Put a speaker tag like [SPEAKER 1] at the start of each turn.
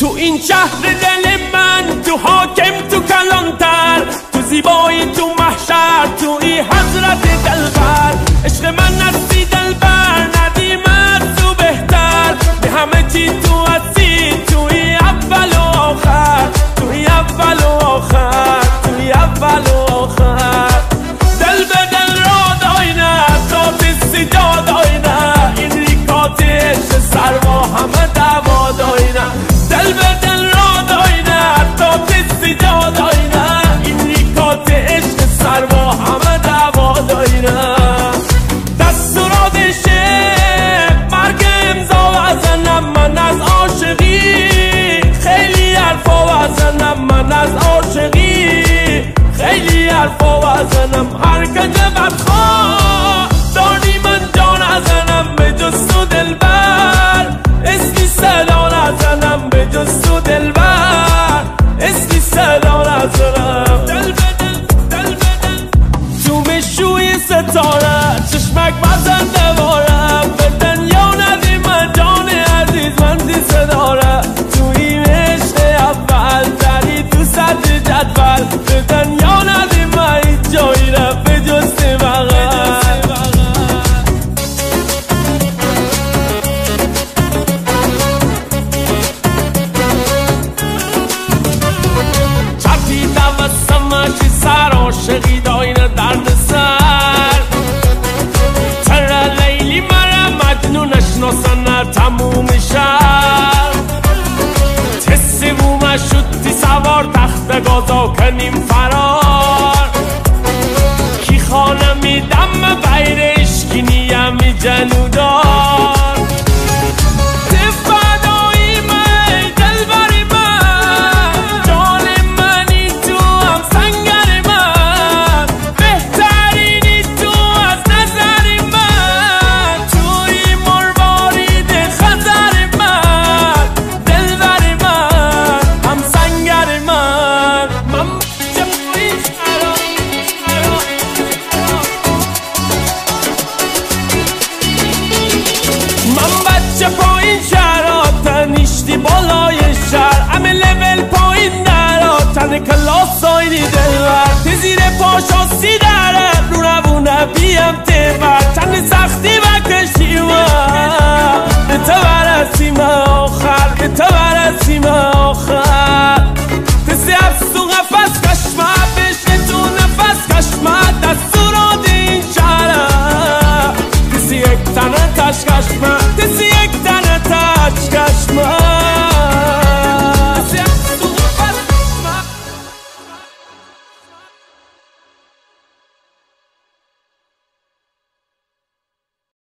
[SPEAKER 1] تو این شهر دل من، تو حاکم، تو کلانتر، تو زیبایی، تو محشر، تو این حضرت دلبر. عشق من هستی دلبر، ندیمت تو بهتر، به همه چی تو هستی، توی اول و آخر، توی اول و آخر، توی اول و آخر. دل به دل را داینه، کات سجاد آینه، این ریکات عشق سر با همه دعوا داینه. دل به دل را داینه، کات سجاد آینه، این ریکات عشق سر با همه دعوا داینه. دستورات شعر مرگ امضا وزنم من از عاشقی، خیلی حرفا وزنم من از عاشقی، خیلی حرفا وزنم. هر کج بدخواه داری من جان ازنم، به جز تو دلبر اسمی صدا نزنم، به جز تو دلبر اسمی صدا نزنم. دل بدل دل بدل تو مشوی ستاره، چشمک بزن دواره، به دنیا ندی من جان عزیز من دیسه داره. توی عشق اول داری تو صدر جدول، به دنیا ندی من هیچ جایی را به جز بغل. چرتی دوستم چی سر عاشقی داینه درد سر، تر لیلی مرا مجنونش نسنه تموم شهر. تسی بومه شدی سوار تخت گازا کنیم فرار، کی خانه میدم غیر عشقی نیم جنودار. تفدایی من دلبری من، جان منی تو هم سنگر من، بهترینی تو از نظر من، توی مروارید خطر من، دلبری من هم سنگر من. من بچه پایین شهرها نیشتی بالای شهر، همه لول پایین درها تن کلاس آینی دلبر. تی زیر پاشا داره رو روونه بیم تبر، تن سختی بکشی من به تو برسیم آخر، به تو